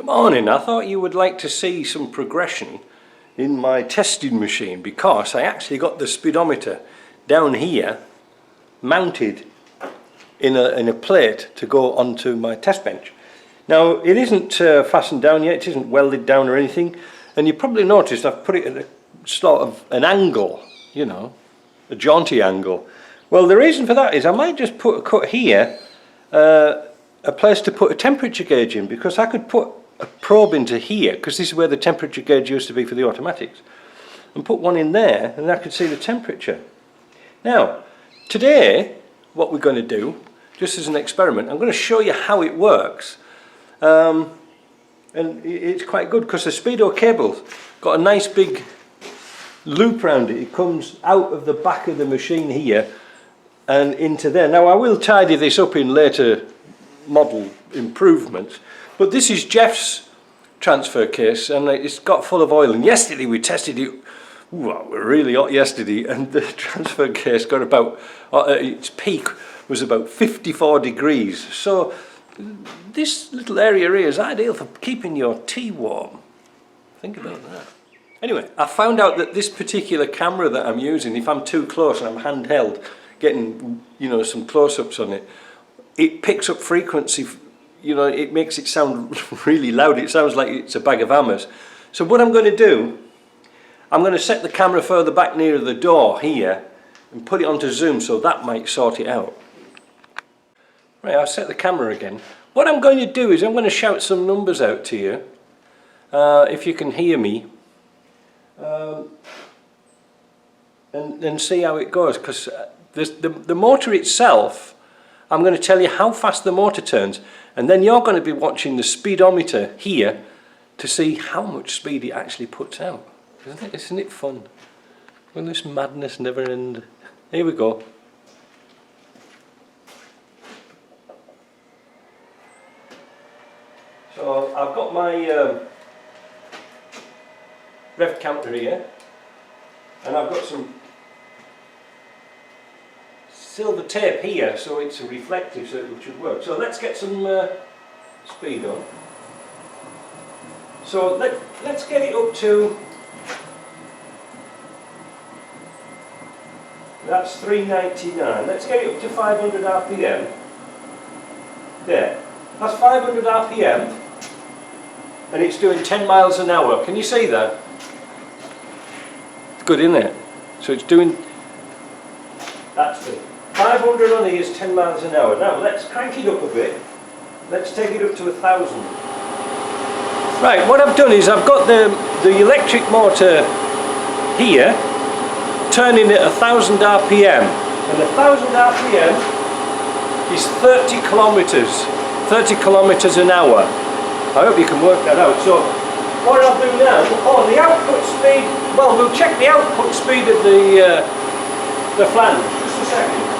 Good morning. I thought you would like to see some progression in my testing machine because I actually got the speedometer down here mounted in a plate to go onto my test bench. Now it isn't fastened down yet, it isn't welded down or anything, and you probably noticed I've put it at a sort of an angle, you know, a jaunty angle. Well, the reason for that is I might just put a cut here, a place to put a temperature gauge in, because I could put a probe into here, because this is where the temperature gauge used to be for the automatics, and put one in there and I could see the temperature. Now today what we're going to do, just as an experiment, I'm going to show you how it works, and it's quite good because the speedo cable's got a nice big loop around it. It comes out of the back of the machine here and into there. Now I will tidy this up in later model improvements, but this is Jeff's transfer case and it's got full of oil, and yesterday we tested it. Well, we were really hot yesterday, and the transfer case got about, its peak was about 54 degrees. So this little area here is ideal for keeping your tea warm. Think about that. Anyway, I found out that this particular camera that I'm using, if I'm too close and I'm handheld, getting, you know, some close-ups on it, it picks up frequency, you know, it makes it sound really loud. It sounds like it's a bag of hammers. So what I'm going to do, I'm going to set the camera further back near the door here and put it onto zoom, so that might sort it out. Right, I'll set the camera again. What I'm going to do is I'm going to shout some numbers out to you, if you can hear me, and see how it goes, because the motor itself, I'm going to tell you how fast the motor turns, and then you're going to be watching the speedometer here to see how much speed it actually puts out. Isn't it fun? Will this madness never end? Here we go. So I've got my rev counter here, and I've got some silver tape here, so it's a reflective, so it should work. So let's get some speed on. So let's get it up to, that's 399. Let's get it up to 500 RPM. There. That's 500 RPM, and it's doing 10 miles an hour. Can you see that? It's good, isn't it? So it's doing, that's it. 500 on here is 10 miles an hour. Now let's crank it up a bit. Let's take it up to 1,000. Right, what I've done is I've got the electric motor here turning at 1,000 RPM, and 1,000 RPM is 30 kilometers an hour. I hope you can work that out. So what I'll do now, the output speed, well, we'll check the output speed of the flange. Just a second.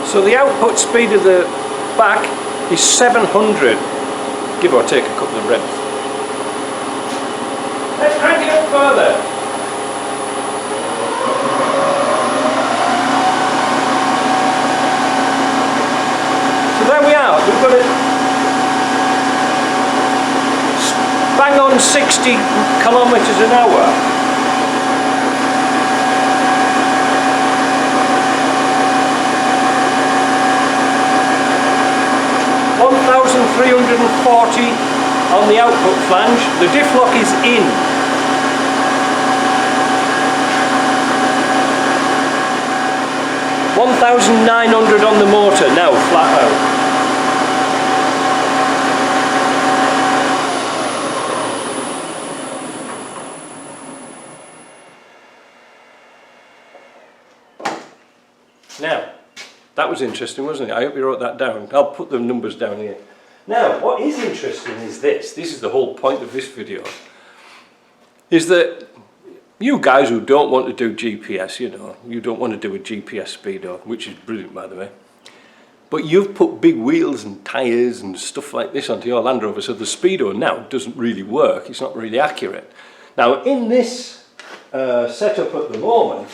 So the output speed of the back is 700, give or take a couple of revs. Let's crank it up further. So there we are, we've got it bang on 60 kilometers an hour. 1,340 on the output flange. The diff lock is in. $1,900 on the motor now, flat out. Now, that was interesting, wasn't it? I hope you wrote that down. I'll put the numbers down here. Now, what is interesting is this is the whole point of this video, is that you guys who don't want to do GPS, you know, you don't want to do a GPS speedo, which is brilliant by the way, But you've put big wheels and tyres and stuff like this onto your Land Rover, so the speedo now doesn't really work, it's not really accurate. Now in this setup at the moment,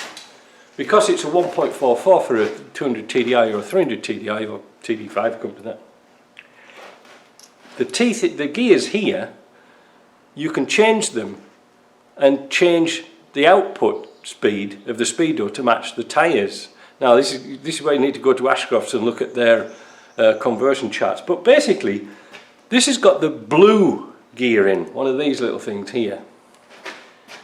because it's a 1.44 for a 200 TDI or a 300 TDI or TD5, come to that, the gears here, you can change them and change the output speed of the speedo to match the tyres. Now this is where you need to go to Ashcroft's and look at their conversion charts. But basically, this has got the blue gear in, one of these little things here.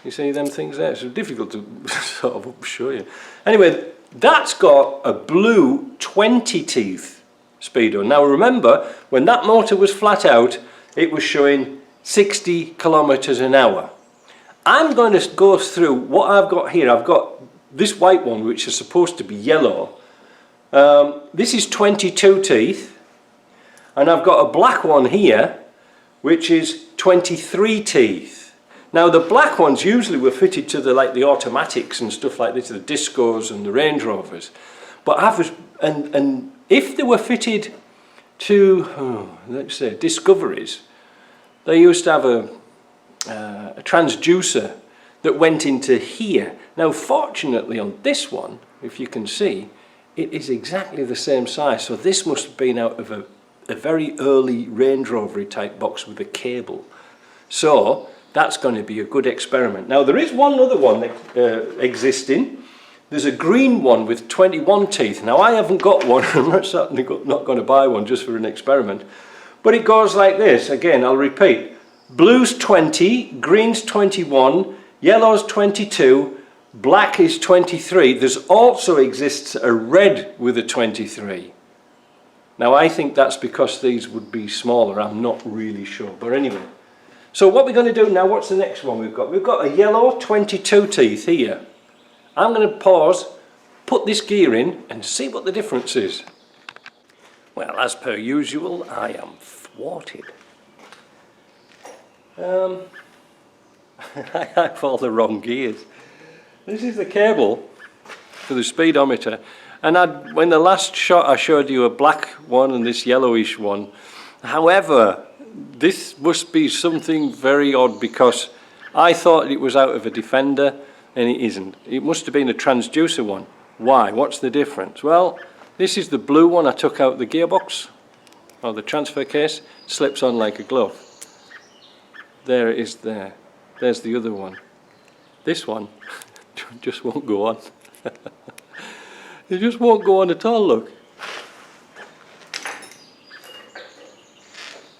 You see them things there? It's difficult to sort of show you. Anyway, that's got a blue 20 teeth speedo. Now remember, when that motor was flat out, it was showing 60 kilometers an hour. I'm going to go through what I've got here. I've got this white one, which is supposed to be yellow. This is 22 teeth, and I've got a black one here, which is 23 teeth. Now the black ones usually were fitted to the the automatics and stuff like this, the Discos and the Range Rovers. But and if they were fitted to, let's say, Discoveries, they used to have a transducer that went into here. Now fortunately on this one, if you can see, it is exactly the same size, so this must have been out of a very early Range Rover type box with a cable. So that's going to be a good experiment. Now there is one other one existing. There's a green one with 21 teeth. Now I haven't got one, I'm certainly not going to buy one just for an experiment. But it goes like this, again I'll repeat. Blue's 20, green's 21, yellow's 22, black is 23. There's also exists a red with a 23. Now I think that's because these would be smaller, I'm not really sure. But anyway, so what we're going to do now, what's the next one we've got? We've got a yellow 22 teeth here. I'm going to pause, put this gear in and see what the difference is. Well, as per usual, I am thwarted. I have all the wrong gears. This is the cable for the speedometer, and when the last shot I showed you a black one and this yellowish one. However, this must be something very odd because I thought it was out of a Defender and it isn't. It must have been a transducer one. Why? What's the difference? Well, this is the blue one. I took out the gearbox or the transfer case, slips on like a glove. There it is there. There's the other one. This one just won't go on. It just won't go on at all, look.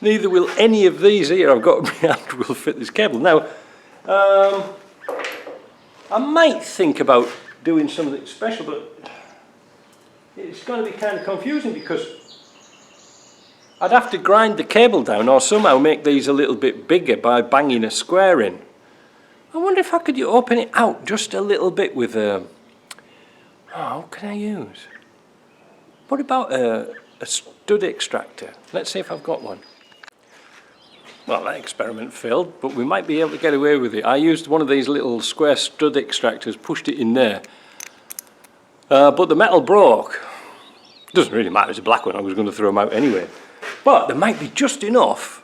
Neither will any of these here I've got in my hand will fit this cable. Now, I might think about doing something special, but it's going to be kind of confusing because I'd have to grind the cable down or somehow make these a little bit bigger by banging a square in. I wonder if I could open it out just a little bit with what can I use? What about a stud extractor? Let's see if I've got one. Well, that experiment failed, but we might be able to get away with it. I used one of these little square stud extractors, pushed it in there, but the metal broke. Doesn't really matter, it's a black one, I was going to throw them out anyway. But there might be just enough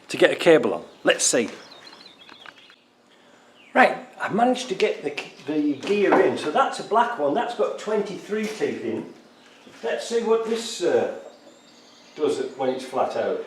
to get a cable on. Let's see. Right, I managed to get the gear in, so that's a black one, that's got 23 teeth in. Let's see what this does when it's flat out.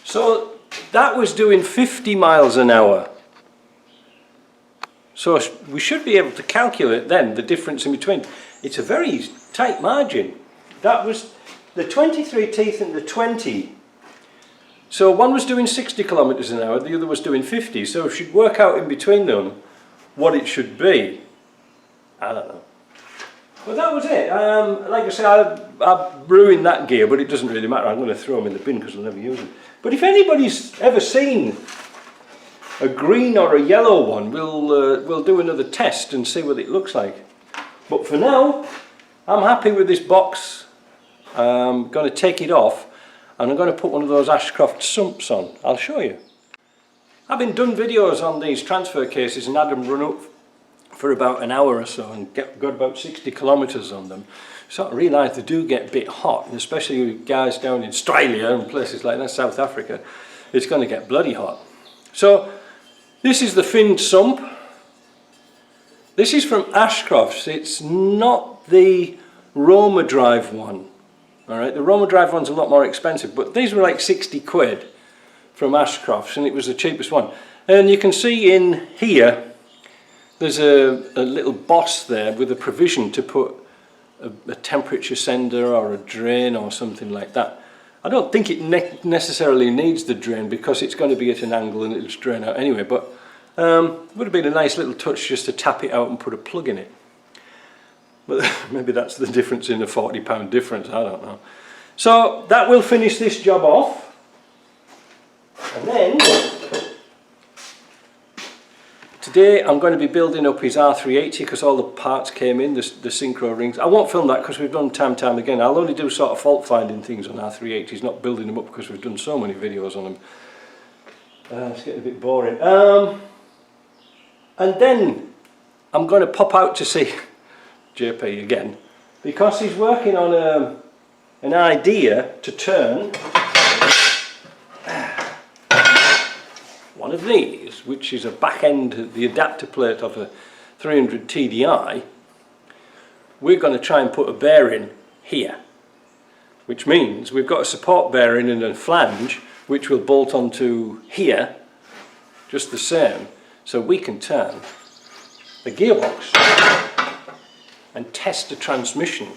So that was doing 50 miles an hour. So we should be able to calculate then the difference in between. It's a very tight margin. That was the 23 teeth and the 20. So one was doing 60 kilometers an hour, the other was doing 50. So if you'd work out in between them what it should be, I don't know. Well, that was it. Like I said, I've ruined that gear, but it doesn't really matter. I'm going to throw them in the bin because I'll never use them. But if anybody's ever seen a green or a yellow one, we'll do another test and see what it looks like. But for now, I'm happy with this box. I'm going to take it off and I'm going to put one of those Ashcroft sumps on. I'll show you. Having done videos on these transfer cases and had them run up for about an hour or so and got about 60 kilometres on them, sort of realised they do get a bit hot, and especially with guys down in Australia and places like that, South Africa, it's going to get bloody hot. So this is the finned sump. This is from Ashcroft's. It's not the Roma Drive one. Alright, the Roma Drive one's a lot more expensive, but these were like 60 quid from Ashcroft's and it was the cheapest one. And you can see in here there's a little boss there with a provision to put a temperature sender or a drain or something like that. I don't think it necessarily needs the drain because it's going to be at an angle and it'll drain out anyway, but would have been a nice little touch just to tap it out and put a plug in it. But maybe that's the difference in a £40 difference, I don't know. So that will finish this job off. And then today I'm going to be building up his R380 because all the parts came in, the synchro rings. I won't film that because we've done time again. I'll only do sort of fault finding things on R380s, not building them up because we've done so many videos on them. It's getting a bit boring. And then I'm going to pop out to see JP again because he's working on an idea to turn one of these, which is a back end, the adapter plate of a 300 TDI. We're going to try and put a bearing here, which means we've got a support bearing and a flange which will bolt onto here just the same, so we can turn the gearbox and test the transmission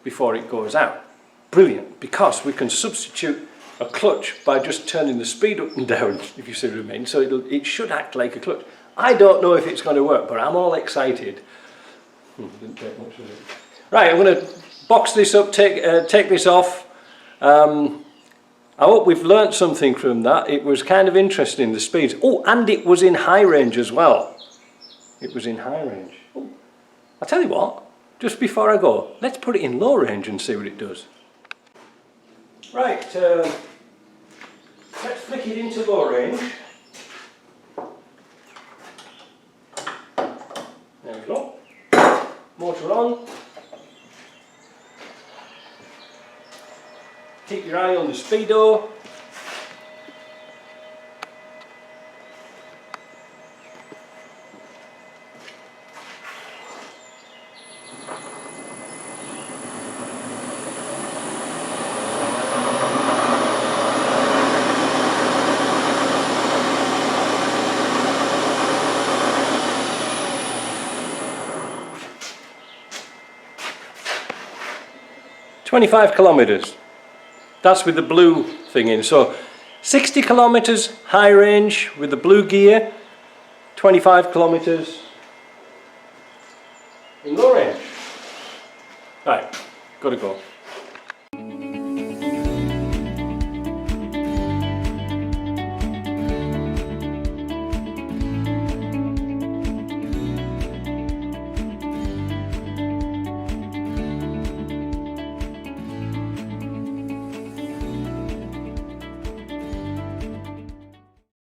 before it goes out. Brilliant, because we can substitute a clutch by just turning the speed up and down, if you see what I mean, so it should act like a clutch. I don't know if it's going to work, but I'm all excited. Didn't take much of it. Right, I'm going to box this up, take this off. I hope we've learnt something from that. It was kind of interesting, the speeds. Oh, and it was in high range as well. It was in high range. Oh, I'll tell you what, just before I go, let's put it in low range and see what it does. Right, let's flick it into low range. There we go. Motor on. Keep your eye on the speedo. "25 kilometres. That's with the blue thing in. So 60 kilometres high range with the blue gear, 25 kilometres in low range. Right, gotta go.